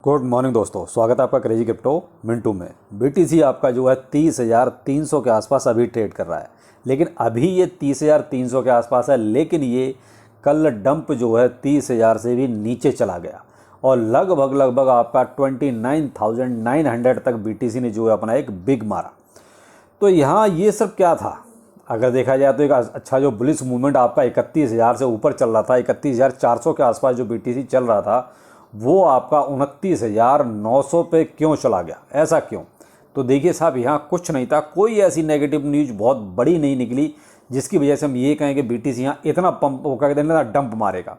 Good morning दोस्तों, स्वागत है आपका क्रेजी क्रिप्टो मिंटू में। बीटीसी आपका जो है 30,300 के आसपास अभी ट्रेड कर रहा है, लेकिन अभी ये 30,300 के आसपास है, लेकिन ये कल डंप जो है 30,000 से भी नीचे चला गया और लगभग आपका 29,900 तक बीटीसी ने जो है अपना एक बिग मारा। तो यहाँ ये सब क्या था? अगर देखा जाए तो एक अच्छा जो बुलिश मूवमेंट आपका 31,000 से ऊपर चल रहा था, 31,400 के आसपास जो बीटीसी चल रहा था, वो आपका 29,900 पे क्यों चला गया? ऐसा क्यों? तो देखिए साहब, यहाँ कुछ नहीं था, कोई ऐसी नेगेटिव न्यूज़ बहुत बड़ी नहीं निकली जिसकी वजह से हम ये कहें कि बीटीसी यहाँ इतना पंप वो क्या कहते हैं ना, डंप मारेगा।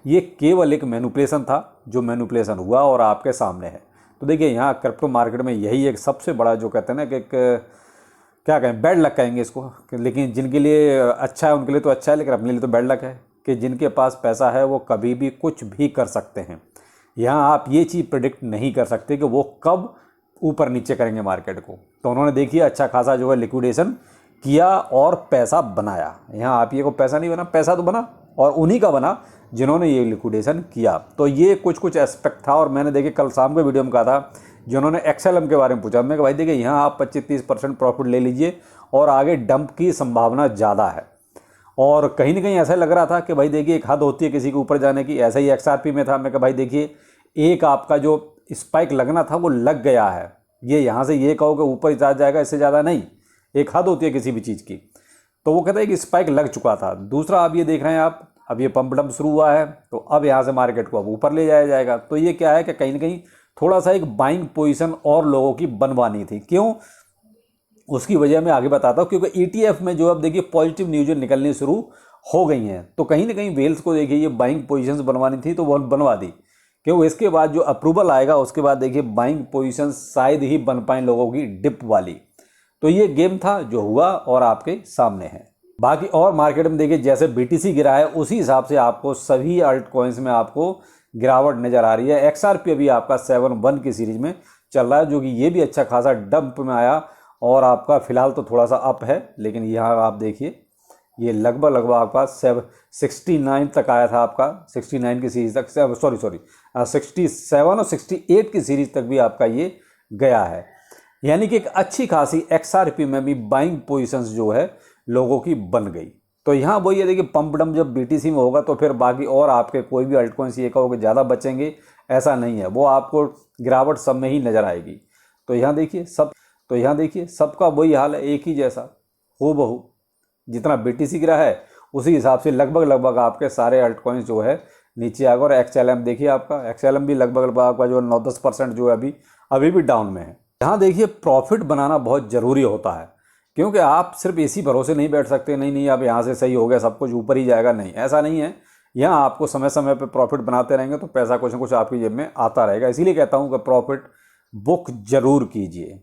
ये केवल एक मैनिपुलेशन था, जो मैनिपुलेशन हुआ और आपके सामने है। तो देखिए यहाँ क्रिप्टो मार्केट में यही एक सबसे बड़ा जो कहते हैं ना कि एक क्या कहें, बैड लक कहेंगे इसको, लेकिन जिनके लिए अच्छा है उनके लिए तो अच्छा है, लेकिन अपने लिए तो बैड लक है कि जिनके पास पैसा है वो कभी भी कुछ भी कर सकते हैं। यहाँ आप ये चीज़ प्रेडिक्ट नहीं कर सकते कि वो कब ऊपर नीचे करेंगे मार्केट को। तो उन्होंने देखिए अच्छा खासा जो है लिक्विडेशन किया और पैसा बनाया। यहाँ आप ये को पैसा नहीं बना, पैसा तो बना और उन्हीं का बना जिन्होंने ये लिक्विडेशन किया। तो ये कुछ एस्पेक्ट था। और मैंने देखिए कल शाम के वीडियो में कहा था, जिन्होंने एक्सएलएम के बारे में पूछा, मैं कि भाई देखिए यहाँ आप 25-30% प्रॉफिट ले लीजिए और आगे डंप की संभावना ज़्यादा है। और कहीं ना कहीं ऐसा लग रहा था कि भाई देखिए एक हद होती है किसी के ऊपर जाने की। ऐसा ही एक्सआरपी में था। मैं कि भाई देखिए एक आपका जो स्पाइक लगना था वो लग गया है। ये यहाँ से ये कहो कि ऊपर ही जाएगा, इससे ज़्यादा नहीं। एक हद होती है किसी भी चीज़ की। तो वो कहता है कि स्पाइक लग चुका था। दूसरा अब ये देख रहे हैं आप, अब ये पंप डंप शुरू हुआ है, तो अब यहाँ से मार्केट को अब ऊपर ले जाया जाएगा। तो ये क्या है कि कहीं ना कहीं थोड़ा सा एक बाइंग पोजीशन और लोगों की बनवानी थी। क्यों? उसकी वजह मैं आगे बताता हूँ। क्योंकि ईटीएफ में जो अब देखिए पॉजिटिव न्यूज़ निकलनी शुरू हो गई हैं, तो कहीं ना कहीं वेल्स को देखिए ये बाइंग पोजीशंस बनवानी थी, तो वो बनवा दी। क्यों? इसके बाद जो अप्रूवल आएगा उसके बाद देखिए बाइंग पोजीशन शायद ही बन पाए लोगों की डिप वाली। तो ये गेम था जो हुआ और आपके सामने है। बाकी और मार्केट में देखिए जैसे बीटीसी गिरा है उसी हिसाब से आपको सभी अल्ट कॉइन्स में आपको गिरावट नज़र आ रही है। एक्सआरपी अभी आपका 7-1 की सीरीज में चल रहा है, जो कि ये भी अच्छा खासा डंप में आया और आपका फिलहाल तो थोड़ा सा अप है। लेकिन यहाँ आप देखिए ये लगभग आपका 69 तक आया था, आपका 69 की सीरीज तक, सॉरी 67 और 68 की सीरीज तक भी आपका ये गया है। यानी कि एक अच्छी खासी एक्सआरपी में भी बाइंग पोजीशंस जो है लोगों की बन गई। तो यहाँ वही है, देखिए पंप डंप जब बीटीसी में होगा तो फिर बाकी और आपके कोई भी अल्टकॉइन्स ये कहोगे ज़्यादा बचेंगे, ऐसा नहीं है। वो आपको गिरावट सब में ही नज़र आएगी। तो यहाँ देखिए सबका वही हाल है, एक ही जैसा हूबहू। जितना बीटीसी गिरा है उसी हिसाब से लगभग आपके सारे अल्टकॉइन्स जो है नीचे आ गए। और एक्सएलएम देखिए, आपका एक्सएलएम भी लगभग आपका जो 9-10% जो है अभी भी डाउन में है। यहाँ देखिए प्रॉफिट बनाना बहुत ज़रूरी होता है, क्योंकि आप सिर्फ इसी भरोसे नहीं बैठ सकते, नहीं अब यहाँ से सही हो गया सब कुछ ऊपर ही जाएगा, नहीं, ऐसा नहीं है। यहाँ आपको समय समय पर प्रॉफिट बनाते रहेंगे तो पैसा कुछ न कुछ आपकी जेब में आता रहेगा। इसीलिए कहता हूँ कि प्रॉफिट बुक जरूर कीजिए।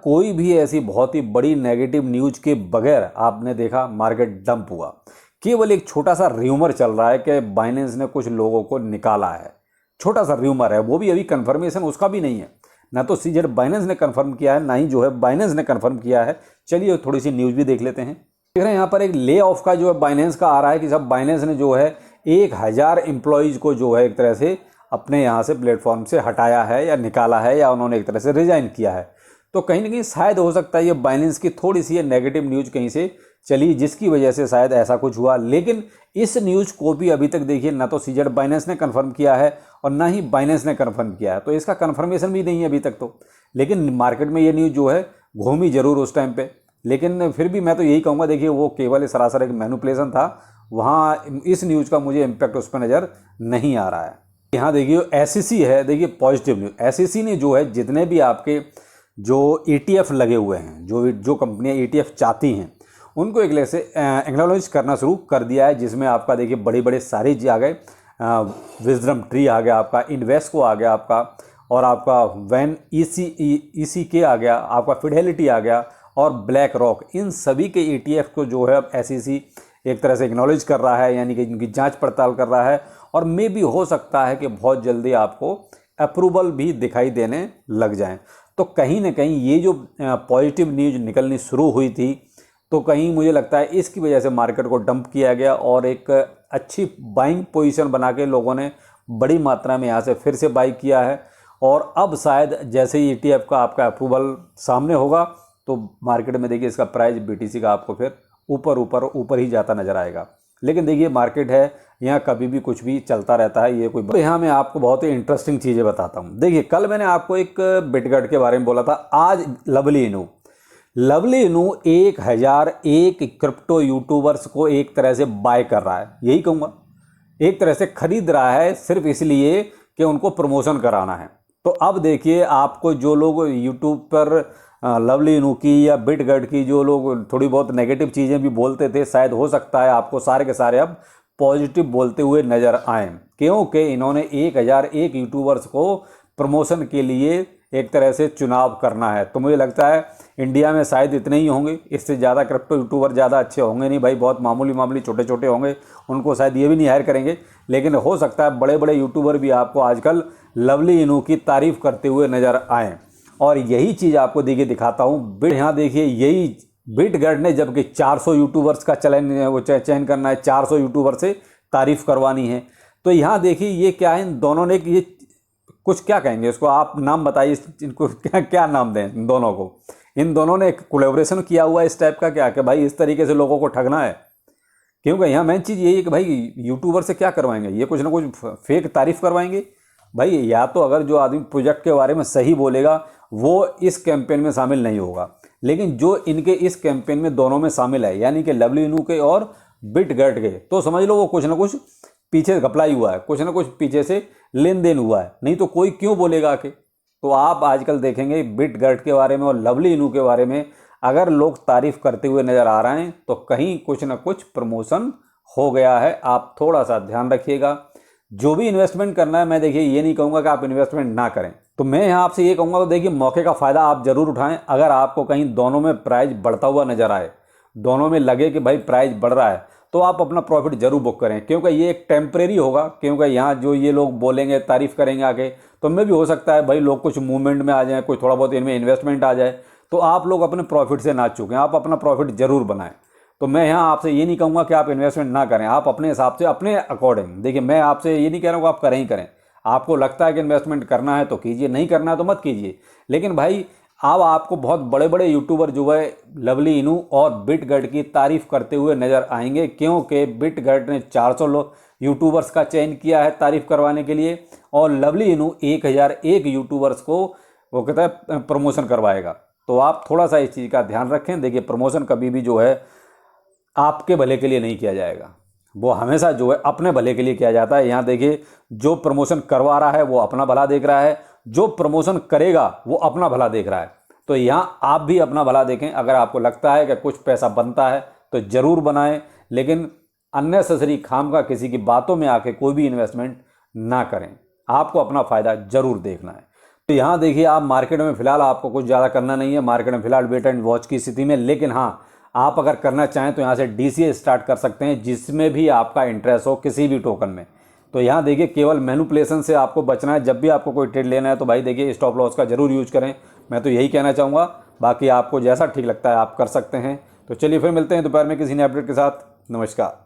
कोई भी ऐसी बहुत ही बड़ी नेगेटिव न्यूज के बगैर आपने देखा मार्केट डंप हुआ। केवल एक छोटा सा र्यूमर चल रहा है कि बाइनेंस ने कुछ लोगों को निकाला है, छोटा सा र्यूमर है, वो भी अभी कंफर्मेशन उसका भी नहीं है। ना तो सीजर बाइनेंस ने कंफर्म किया है, ना ही जो है बाइनेंस ने कंफर्म किया है। चलिए थोड़ी सी न्यूज़ भी देख लेते हैं। देख रहे हैं यहाँ पर एक ले ऑफ का जो है बाइनेंस का आ रहा है कि सब बाइनेंस ने जो है 1,000 एम्प्लॉयज़ को जो है एक तरह से अपने यहाँ से प्लेटफॉर्म से हटाया है या निकाला है, या उन्होंने एक तरह से रिजाइन किया है। तो कहीं ना कहीं शायद हो सकता है ये बाइनेंस की थोड़ी सी ये नेगेटिव न्यूज़ कहीं से चली, जिसकी वजह से शायद ऐसा कुछ हुआ। लेकिन इस न्यूज़ को भी अभी तक देखिए ना तो सीजेड बाइनेंस ने कंफर्म किया है और ना ही बाइनेंस ने कंफर्म किया है, तो इसका कंफर्मेशन भी नहीं है अभी तक। तो लेकिन मार्केट में ये न्यूज़ जो है घूमी जरूर उस टाइम पे, लेकिन फिर भी मैं तो यही कहूँगा, देखिए वो केवल सरासर एक मैनिपुलेशन था। वहाँ इस न्यूज़ का मुझे इम्पैक्ट उस पर नज़र नहीं आ रहा है। यहाँ देखिए एसईसी है, देखिए पॉजिटिव न्यूज़। एसईसी ने जो है जितने भी आपके जो ETF लगे हुए हैं, जो कंपनियां ETF चाहती हैं, उनको एक तरह से एक्नॉलेज करना शुरू कर दिया है। जिसमें आपका देखिए बड़े सारे जी आ गए, विजडम ट्री आ गया आपका, इन्वेस्को आ गया आपका, और आपका वैन ECK आ गया आपका, फिडेलिटी आ गया और ब्लैक रॉक। इन सभी के ETF को जो है अब SEC एक तरह से एक्नॉलेज कर रहा है, यानी कि इनकी जाँच पड़ताल कर रहा है। और मे भी हो सकता है कि बहुत जल्दी आपको अप्रूवल भी दिखाई देने लग जाएं। तो कहीं ना कहीं ये जो पॉजिटिव न्यूज़ निकलनी शुरू हुई थी, तो कहीं मुझे लगता है इसकी वजह से मार्केट को डंप किया गया और एक अच्छी बाइंग पोजीशन बना के लोगों ने बड़ी मात्रा में यहाँ से फिर से बाई किया है। और अब शायद जैसे ही ETF का आपका अप्रूवल सामने होगा तो मार्केट में देखिए इसका प्राइस BTC का आपको फिर ऊपर ही जाता नज़र आएगा। लेकिन देखिए मार्केट है, यहाँ कभी भी कुछ भी चलता रहता है, ये कोई यहाँ मैं आपको बहुत ही इंटरेस्टिंग चीज़ें बताता हूँ। देखिए कल मैंने आपको एक बिटगट के बारे में बोला था, आज लवली इनू 1001 क्रिप्टो यूट्यूबर्स को एक तरह से बाय कर रहा है, यही कहूँगा, एक तरह से खरीद रहा है सिर्फ इसलिए कि उनको प्रमोशन कराना है। तो अब देखिए आपको जो लोग यूट्यूब पर लवली इनू की या बिटगट की जो लोग थोड़ी बहुत नेगेटिव चीज़ें भी बोलते थे, शायद हो सकता है आपको सारे के सारे अब पॉजिटिव बोलते हुए नज़र आए, क्योंकि इन्होंने 1001 यूट्यूबर्स को प्रमोशन के लिए एक तरह से चुनाव करना है। तो मुझे लगता है इंडिया में शायद इतने ही होंगे, इससे ज़्यादा क्रिप्टो यूट्यूबर ज़्यादा अच्छे होंगे नहीं भाई, बहुत मामूली छोटे छोटे होंगे, उनको शायद ये भी नहीं हायर करेंगे। लेकिन हो सकता है बड़े बड़े यूट्यूबर भी आपको आजकल लवली इनू की तारीफ़ करते हुए नज़र आएँ। और यही चीज़ आपको देखिए दिखाता हूँ, यहाँ देखिए यही बिटगट ने जबकि 400 यूट्यूबर्स का चयन करना है, 400 यूट्यूबर से तारीफ़ करवानी है। तो यहाँ देखिए ये क्या है, इन दोनों ने ये कुछ क्या कहेंगे इसको, आप नाम बताइए इनको, क्या नाम दें इन दोनों को। इन दोनों ने एक कोलैबोरेशन किया हुआ है इस टाइप का क्या, कि भाई इस तरीके से लोगों को ठगना है। क्योंकि यहाँ मेन चीज़ यही है कि भाई यूट्यूबर से क्या करवाएंगे, ये कुछ ना कुछ फेक तारीफ़ करवाएंगे भाई। या तो अगर जो आदमी प्रोजेक्ट के बारे में सही बोलेगा वो इस कैंपेन में शामिल नहीं होगा, लेकिन जो इनके इस कैंपेन में दोनों में शामिल है, यानी कि लवली इनू के और बिटगट के, तो समझ लो वो कुछ ना कुछ पीछे घपलाई हुआ है, कुछ ना कुछ पीछे से लेन देन हुआ है, नहीं तो कोई क्यों बोलेगा कि। तो आप आजकल देखेंगे बिटगट के बारे में और लवली इनू के बारे में अगर लोग तारीफ़ करते हुए नज़र आ रहे हैं तो कहीं कुछ ना कुछ प्रमोशन हो गया है। आप थोड़ा सा ध्यान रखिएगा। जो भी इन्वेस्टमेंट करना है, मैं देखिए ये नहीं कहूँगा कि आप इन्वेस्टमेंट ना करें, तो मैं यहाँ आपसे ये कहूँगा तो देखिए मौके का फ़ायदा आप ज़रूर उठाएं। अगर आपको कहीं दोनों में प्राइस बढ़ता हुआ नज़र आए, दोनों में लगे कि भाई प्राइस बढ़ रहा है, तो आप अपना प्रॉफिट जरूर बुक करें, क्योंकि ये एक टेम्परेरी होगा। क्योंकि यहाँ जो ये लोग बोलेंगे तारीफ़ करेंगे आगे, तो में भी हो सकता है भाई लोग कुछ मूवमेंट में आ जाए, कोई थोड़ा बहुत इनमें इन्वेस्टमेंट आ जाए, तो आप लोग अपने प्रॉफिट से ना चूकें, आप अपना प्रॉफिट जरूर बनाएं। तो मैं यहाँ आपसे ये नहीं कहूँगा कि आप इन्वेस्टमेंट ना करें, आप अपने हिसाब से अपने अकॉर्डिंग, देखिए मैं आपसे ये नहीं कह रहा हूँ आप करें ही करें, आपको लगता है कि इन्वेस्टमेंट करना है तो कीजिए, नहीं करना है तो मत कीजिए। लेकिन भाई अब आपको बहुत बड़े बड़े यूट्यूबर जो है लवली इनू और बिटगट की तारीफ़ करते हुए नज़र आएंगे, क्योंकि बिटगट ने 400 यूट्यूबर्स का चयन किया है तारीफ़ करवाने के लिए, और लवली इनू 1001 यूट्यूबर्स को वो कहता है प्रमोशन करवाएगा। तो आप थोड़ा सा इस चीज़ का ध्यान रखें। देखिए प्रमोशन कभी भी जो है आपके भले के लिए नहीं किया जाएगा, वो हमेशा जो है अपने भले के लिए किया जाता है। यहाँ देखिए जो प्रमोशन करवा रहा है वो अपना भला देख रहा है, जो प्रमोशन करेगा वो अपना भला देख रहा है। तो यहाँ आप भी अपना भला देखें। अगर आपको लगता है कि कुछ पैसा बनता है तो ज़रूर बनाएं, लेकिन अननेसेसरी खाम का किसी की बातों में आके कोई भी इन्वेस्टमेंट ना करें। आपको अपना फ़ायदा ज़रूर देखना है। तो यहाँ देखिए आप मार्केट में फ़िलहाल आपको कुछ ज़्यादा करना नहीं है, मार्केट में फ़िलहाल वेट एंड वॉच की स्थिति में। लेकिन हाँ, आप अगर करना चाहें तो यहाँ से DCA स्टार्ट कर सकते हैं, जिसमें भी आपका इंटरेस्ट हो किसी भी टोकन में। तो यहाँ देखिए केवल मैनिपुलेशन से आपको बचना है। जब भी आपको कोई ट्रेड लेना है तो भाई देखिए स्टॉप लॉस का जरूर यूज करें, मैं तो यही कहना चाहूँगा। बाकी आपको जैसा ठीक लगता है आप कर सकते हैं। तो चलिए फिर मिलते हैं दोपहर में किसी नए अपडेट के साथ। नमस्कार।